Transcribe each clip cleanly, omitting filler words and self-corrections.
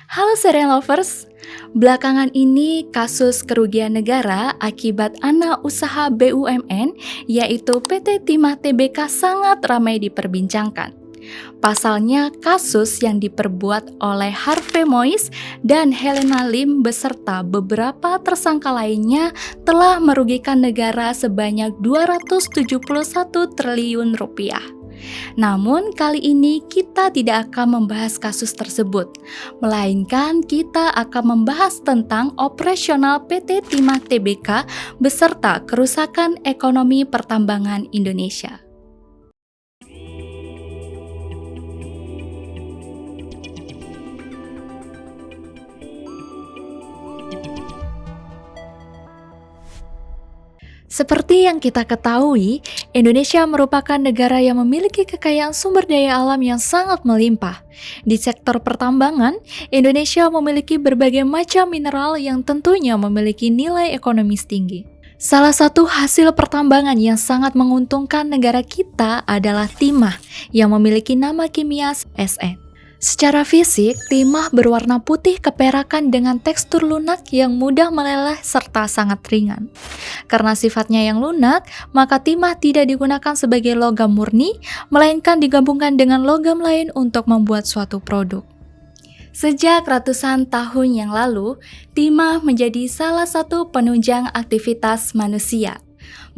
Halo Serena Lovers, belakangan ini kasus kerugian negara akibat anak usaha BUMN yaitu PT Timah Tbk sangat ramai diperbincangkan. Pasalnya kasus yang diperbuat oleh Harvey Mois dan Helena Lim beserta beberapa tersangka lainnya telah merugikan negara sebanyak 271 triliun rupiah. Namun kali ini kita tidak akan membahas kasus tersebut, melainkan kita akan membahas tentang operasional PT Timah Tbk beserta kerusakan ekonomi pertambangan Indonesia. Seperti yang kita ketahui, Indonesia merupakan negara yang memiliki kekayaan sumber daya alam yang sangat melimpah. Di sektor pertambangan, Indonesia memiliki berbagai macam mineral yang tentunya memiliki nilai ekonomis tinggi. Salah satu hasil pertambangan yang sangat menguntungkan negara kita adalah timah yang memiliki nama kimia SN. Secara fisik, timah berwarna putih keperakan dengan tekstur lunak yang mudah meleleh serta sangat ringan. Karena sifatnya yang lunak, maka timah tidak digunakan sebagai logam murni, melainkan digabungkan dengan logam lain untuk membuat suatu produk. Sejak ratusan tahun yang lalu, timah menjadi salah satu penunjang aktivitas manusia.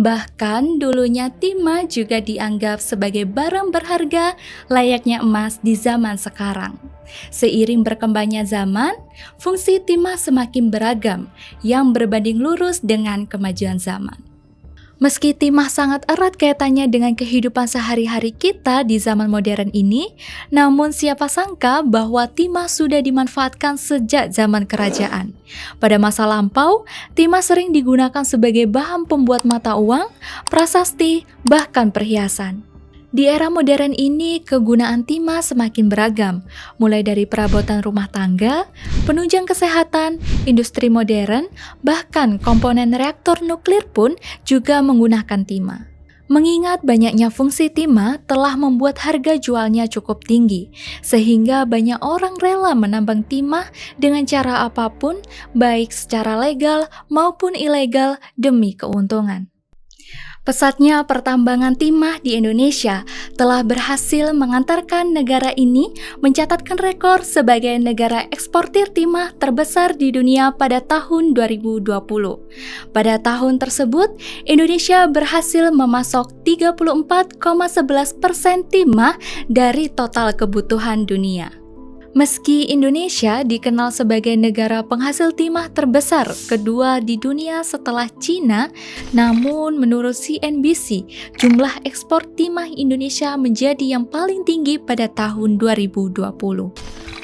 Bahkan dulunya timah juga dianggap sebagai barang berharga layaknya emas di zaman sekarang. Seiring berkembangnya zaman, fungsi timah semakin beragam yang berbanding lurus dengan kemajuan zaman. Meski timah sangat erat kaitannya dengan kehidupan sehari-hari kita di zaman modern ini, namun siapa sangka bahwa timah sudah dimanfaatkan sejak zaman kerajaan. Pada masa lampau, timah sering digunakan sebagai bahan pembuat mata uang, prasasti, bahkan perhiasan. Di era modern ini, kegunaan timah semakin beragam, mulai dari perabotan rumah tangga, penunjang kesehatan, industri modern, bahkan komponen reaktor nuklir pun juga menggunakan timah. Mengingat banyaknya fungsi timah telah membuat harga jualnya cukup tinggi, sehingga banyak orang rela menambang timah dengan cara apapun, baik secara legal maupun ilegal demi keuntungan. Pesatnya pertambangan timah di Indonesia telah berhasil mengantarkan negara ini mencatatkan rekor sebagai negara eksportir timah terbesar di dunia pada tahun 2020. Pada tahun tersebut, Indonesia berhasil memasok 34,11% timah dari total kebutuhan dunia. Meski Indonesia dikenal sebagai negara penghasil timah terbesar kedua di dunia setelah Cina, namun menurut CNBC, jumlah ekspor timah Indonesia menjadi yang paling tinggi pada tahun 2020.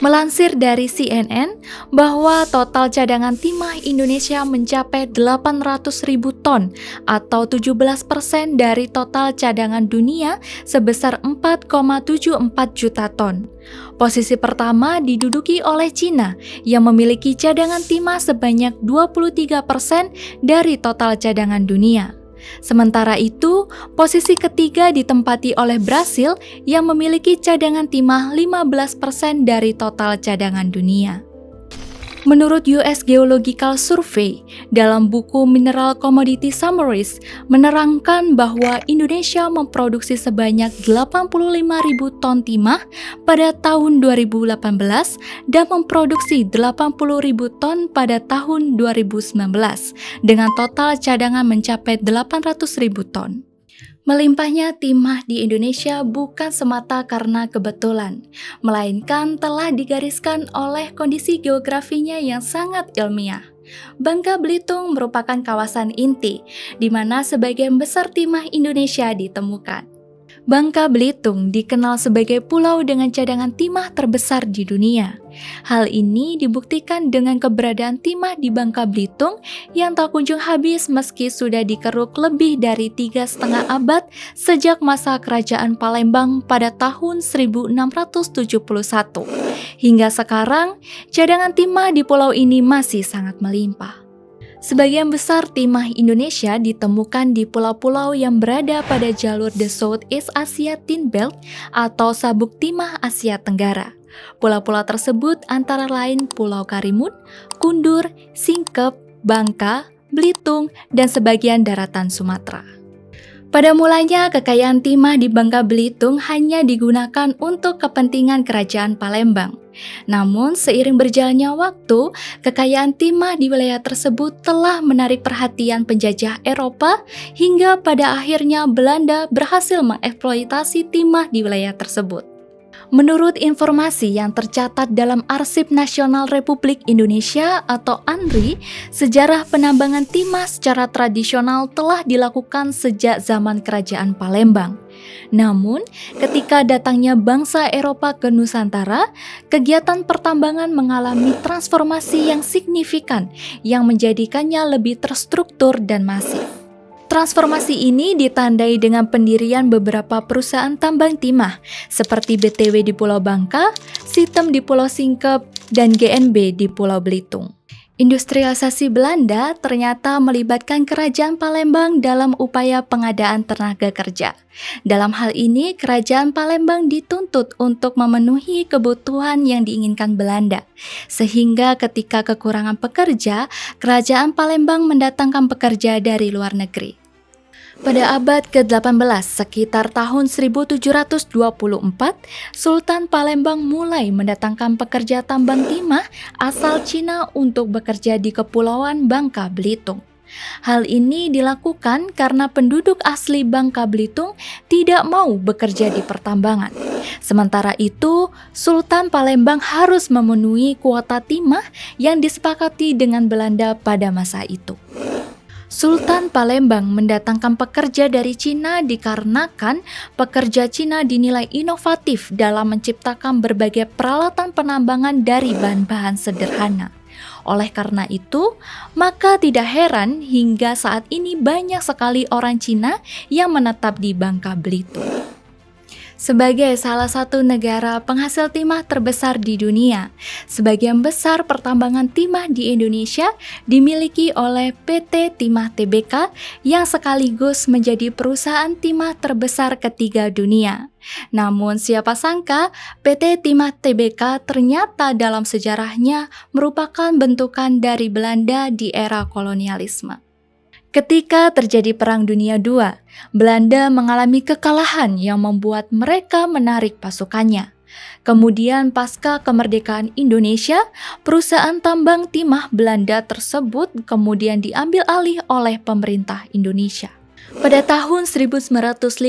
Melansir dari CNN bahwa total cadangan timah Indonesia mencapai 800.000 ton atau 17% dari total cadangan dunia sebesar 4,74 juta ton. Posisi pertama diduduki oleh Cina yang memiliki cadangan timah sebanyak 23% dari total cadangan dunia. Sementara itu, posisi ketiga ditempati oleh Brasil yang memiliki cadangan timah 15% dari total cadangan dunia. Menurut US Geological Survey, dalam buku Mineral Commodity Summaries menerangkan bahwa Indonesia memproduksi sebanyak 85.000 ton timah pada tahun 2018 dan memproduksi 80.000 ton pada tahun 2019 dengan total cadangan mencapai 800.000 ton. Melimpahnya timah di Indonesia bukan semata karena kebetulan, melainkan telah digariskan oleh kondisi geografinya yang sangat ilmiah. Bangka Belitung merupakan kawasan inti, di mana sebagian besar timah Indonesia ditemukan. Bangka Belitung dikenal sebagai pulau dengan cadangan timah terbesar di dunia. Hal ini dibuktikan dengan keberadaan timah di Bangka Belitung yang tak kunjung habis meski sudah dikeruk lebih dari 3,5 abad sejak masa Kerajaan Palembang pada tahun 1671. Hingga sekarang, cadangan timah di pulau ini masih sangat melimpah. Sebagian besar timah Indonesia ditemukan di pulau-pulau yang berada pada jalur The Southeast Asia Tin Belt atau sabuk timah Asia Tenggara. Pulau-pulau tersebut antara lain Pulau Karimun, Kundur, Singkep, Bangka, Belitung, dan sebagian daratan Sumatera. Pada mulanya, kekayaan timah di Bangka Belitung hanya digunakan untuk kepentingan Kerajaan Palembang. Namun, seiring berjalannya waktu, kekayaan timah di wilayah tersebut telah menarik perhatian penjajah Eropa hingga pada akhirnya Belanda berhasil mengeksploitasi timah di wilayah tersebut. Menurut informasi yang tercatat dalam Arsip Nasional Republik Indonesia atau ANRI, sejarah penambangan timah secara tradisional telah dilakukan sejak zaman Kerajaan Palembang. Namun, ketika datangnya bangsa Eropa ke Nusantara, kegiatan pertambangan mengalami transformasi yang signifikan yang menjadikannya lebih terstruktur dan masif. Transformasi ini ditandai dengan pendirian beberapa perusahaan tambang timah seperti BTW di Pulau Bangka, Sitem di Pulau Singkep, dan GNB di Pulau Belitung. Industrialisasi Belanda ternyata melibatkan Kerajaan Palembang dalam upaya pengadaan tenaga kerja. Dalam hal ini, Kerajaan Palembang dituntut untuk memenuhi kebutuhan yang diinginkan Belanda. Sehingga ketika kekurangan pekerja, Kerajaan Palembang mendatangkan pekerja dari luar negeri. Pada abad ke-18, sekitar tahun 1724, Sultan Palembang mulai mendatangkan pekerja tambang timah asal Cina untuk bekerja di Kepulauan Bangka Belitung. Hal ini dilakukan karena penduduk asli Bangka Belitung tidak mau bekerja di pertambangan. Sementara itu, Sultan Palembang harus memenuhi kuota timah yang disepakati dengan Belanda pada masa itu. Sultan Palembang mendatangkan pekerja dari Cina dikarenakan pekerja Cina dinilai inovatif dalam menciptakan berbagai peralatan penambangan dari bahan-bahan sederhana. Oleh karena itu, maka tidak heran hingga saat ini banyak sekali orang Cina yang menetap di Bangka Belitung. Sebagai salah satu negara penghasil timah terbesar di dunia, sebagian besar pertambangan timah di Indonesia dimiliki oleh PT Timah Tbk yang sekaligus menjadi perusahaan timah terbesar ketiga dunia. Namun siapa sangka PT Timah Tbk ternyata dalam sejarahnya merupakan bentukan dari Belanda di era kolonialisme. Ketika terjadi Perang Dunia II, Belanda mengalami kekalahan yang membuat mereka menarik pasukannya. Kemudian pasca kemerdekaan Indonesia, perusahaan tambang timah Belanda tersebut kemudian diambil alih oleh pemerintah Indonesia. Pada tahun 1953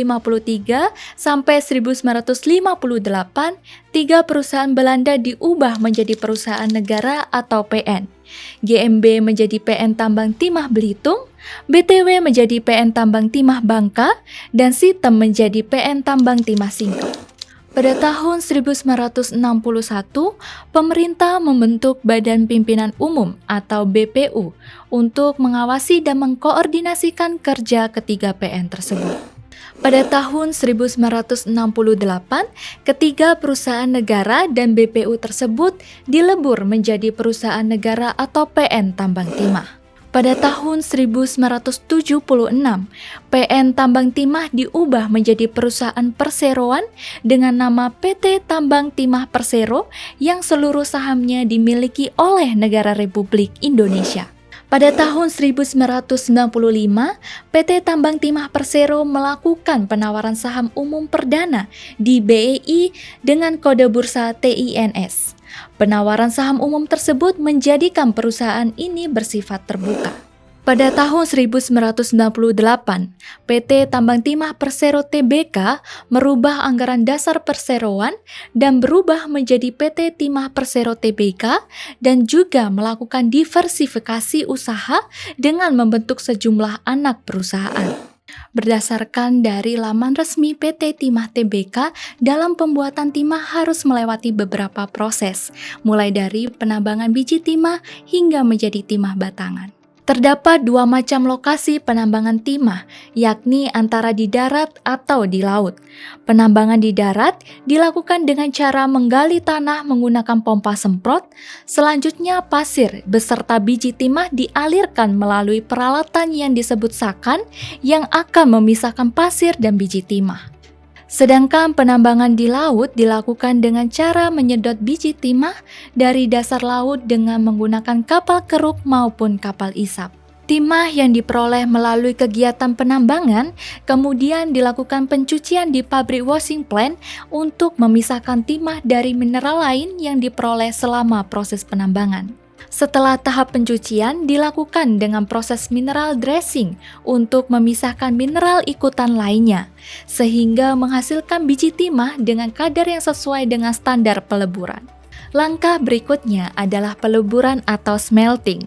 sampai 1958, 3 perusahaan Belanda diubah menjadi perusahaan negara atau PN. GMB menjadi PN Tambang Timah Belitung, BTW menjadi PN Tambang Timah Bangka, dan Sitem menjadi PN Tambang Timah Singkep. Pada tahun 1961, pemerintah membentuk Badan Pimpinan Umum atau BPU untuk mengawasi dan mengkoordinasikan kerja ketiga PN tersebut. Pada tahun 1968, ketiga perusahaan negara dan BPU tersebut dilebur menjadi perusahaan negara atau PN Tambang Timah. Pada tahun 1976, PN Tambang Timah diubah menjadi perusahaan perseroan dengan nama PT Tambang Timah Persero yang seluruh sahamnya dimiliki oleh Negara Republik Indonesia. Pada tahun 1995, PT Tambang Timah Persero melakukan penawaran saham umum perdana di BEI dengan kode bursa TINS. Penawaran saham umum tersebut menjadikan perusahaan ini bersifat terbuka. Pada tahun 1998, PT Tambang Timah Persero Tbk merubah anggaran dasar perseroan dan berubah menjadi PT Timah Persero Tbk dan juga melakukan diversifikasi usaha dengan membentuk sejumlah anak perusahaan. Berdasarkan dari laman resmi PT Timah Tbk, dalam pembuatan timah harus melewati beberapa proses, mulai dari penambangan biji timah hingga menjadi timah batangan. Terdapat 2 macam lokasi penambangan timah, yakni antara di darat atau di laut. Penambangan di darat dilakukan dengan cara menggali tanah menggunakan pompa semprot. Selanjutnya pasir beserta biji timah dialirkan melalui peralatan yang disebut sakan yang akan memisahkan pasir dan biji timah. Sedangkan penambangan di laut dilakukan dengan cara menyedot biji timah dari dasar laut dengan menggunakan kapal keruk maupun kapal isap. Timah yang diperoleh melalui kegiatan penambangan kemudian dilakukan pencucian di pabrik washing plant untuk memisahkan timah dari mineral lain yang diperoleh selama proses penambangan. Setelah tahap pencucian dilakukan dengan proses mineral dressing untuk memisahkan mineral ikutan lainnya, sehingga menghasilkan biji timah dengan kadar yang sesuai dengan standar peleburan. Langkah berikutnya adalah peleburan atau smelting.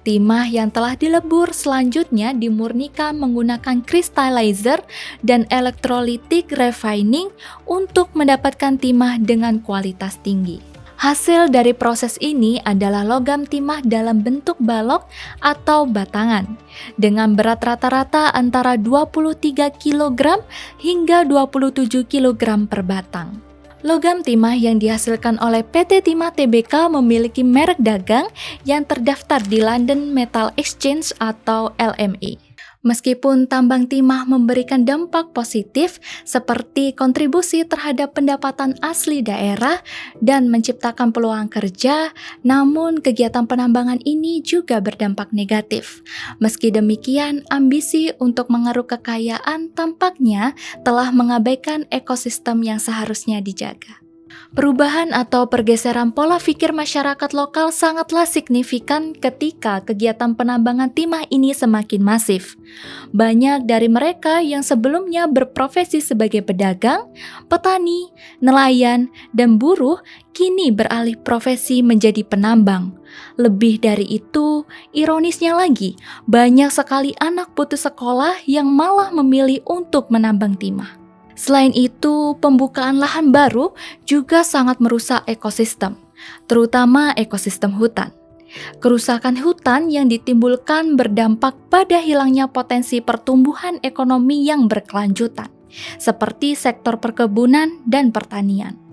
Timah yang telah dilebur selanjutnya dimurnikan menggunakan crystallizer dan electrolytic refining untuk mendapatkan timah dengan kualitas tinggi. Hasil dari proses ini adalah logam timah dalam bentuk balok atau batangan dengan berat rata-rata antara 23 kg hingga 27 kg per batang. Logam timah yang dihasilkan oleh PT Timah Tbk memiliki merek dagang yang terdaftar di London Metal Exchange atau LME. Meskipun tambang timah memberikan dampak positif seperti kontribusi terhadap pendapatan asli daerah dan menciptakan peluang kerja, namun kegiatan penambangan ini juga berdampak negatif. Meski demikian, ambisi untuk mengeruk kekayaan tampaknya telah mengabaikan ekosistem yang seharusnya dijaga. Perubahan atau pergeseran pola pikir masyarakat lokal sangatlah signifikan ketika kegiatan penambangan timah ini semakin masif. Banyak dari mereka yang sebelumnya berprofesi sebagai pedagang, petani, nelayan, dan buruh kini beralih profesi menjadi penambang. Lebih dari itu, ironisnya lagi, banyak sekali anak putus sekolah yang malah memilih untuk menambang timah. Selain itu, pembukaan lahan baru juga sangat merusak ekosistem, terutama ekosistem hutan. Kerusakan hutan yang ditimbulkan berdampak pada hilangnya potensi pertumbuhan ekonomi yang berkelanjutan, seperti sektor perkebunan dan pertanian.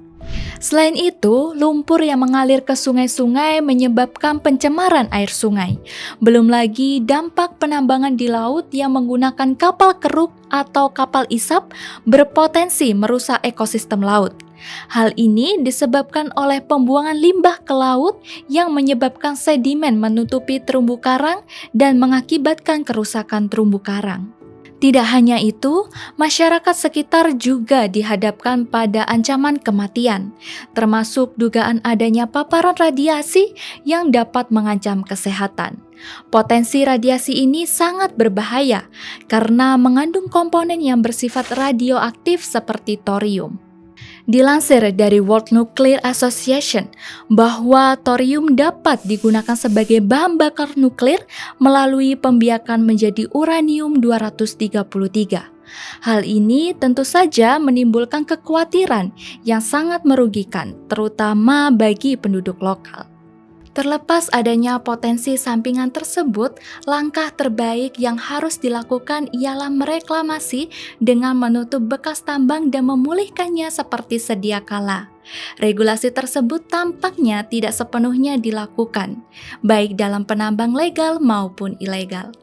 Selain itu, lumpur yang mengalir ke sungai-sungai menyebabkan pencemaran air sungai. Belum lagi dampak penambangan di laut yang menggunakan kapal keruk atau kapal isap berpotensi merusak ekosistem laut. Hal ini disebabkan oleh pembuangan limbah ke laut yang menyebabkan sedimen menutupi terumbu karang dan mengakibatkan kerusakan terumbu karang. Tidak hanya itu, masyarakat sekitar juga dihadapkan pada ancaman kematian, termasuk dugaan adanya paparan radiasi yang dapat mengancam kesehatan. Potensi radiasi ini sangat berbahaya karena mengandung komponen yang bersifat radioaktif seperti thorium. Dilansir dari World Nuclear Association bahwa thorium dapat digunakan sebagai bahan bakar nuklir melalui pembiakan menjadi uranium-233. Hal ini tentu saja menimbulkan kekhawatiran yang sangat merugikan, terutama bagi penduduk lokal. Terlepas adanya potensi sampingan tersebut, langkah terbaik yang harus dilakukan ialah mereklamasi dengan menutup bekas tambang dan memulihkannya seperti sedia kala. Regulasi tersebut tampaknya tidak sepenuhnya dilakukan, baik dalam penambang legal maupun ilegal.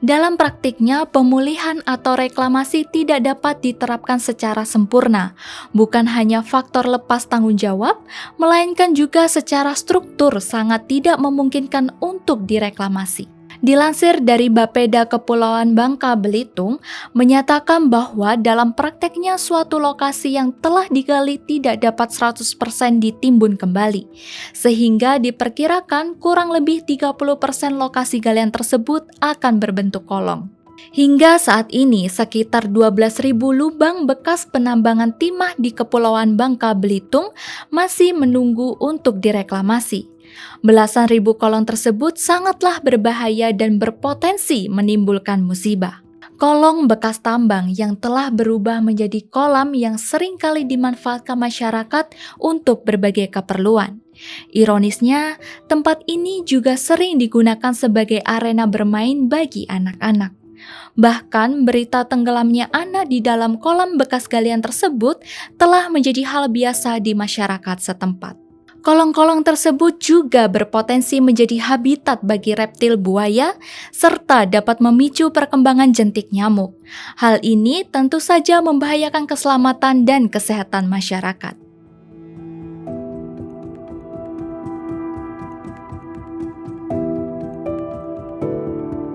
Dalam praktiknya, pemulihan atau reklamasi tidak dapat diterapkan secara sempurna, bukan hanya faktor lepas tanggung jawab, melainkan juga secara struktur sangat tidak memungkinkan untuk direklamasi. Dilansir dari Bapeda Kepulauan Bangka Belitung, menyatakan bahwa dalam prakteknya suatu lokasi yang telah digali tidak dapat 100% ditimbun kembali, sehingga diperkirakan kurang lebih 30% lokasi galian tersebut akan berbentuk kolong. Hingga saat ini, sekitar 12.000 lubang bekas penambangan timah di Kepulauan Bangka Belitung masih menunggu untuk direklamasi. Belasan ribu kolong tersebut sangatlah berbahaya dan berpotensi menimbulkan musibah. Kolong bekas tambang yang telah berubah menjadi kolam yang seringkali dimanfaatkan masyarakat untuk berbagai keperluan. Ironisnya, tempat ini juga sering digunakan sebagai arena bermain bagi anak-anak. Bahkan berita tenggelamnya anak di dalam kolam bekas galian tersebut telah menjadi hal biasa di masyarakat setempat. Kolong-kolong tersebut juga berpotensi menjadi habitat bagi reptil buaya serta dapat memicu perkembangan jentik nyamuk. Hal ini tentu saja membahayakan keselamatan dan kesehatan masyarakat.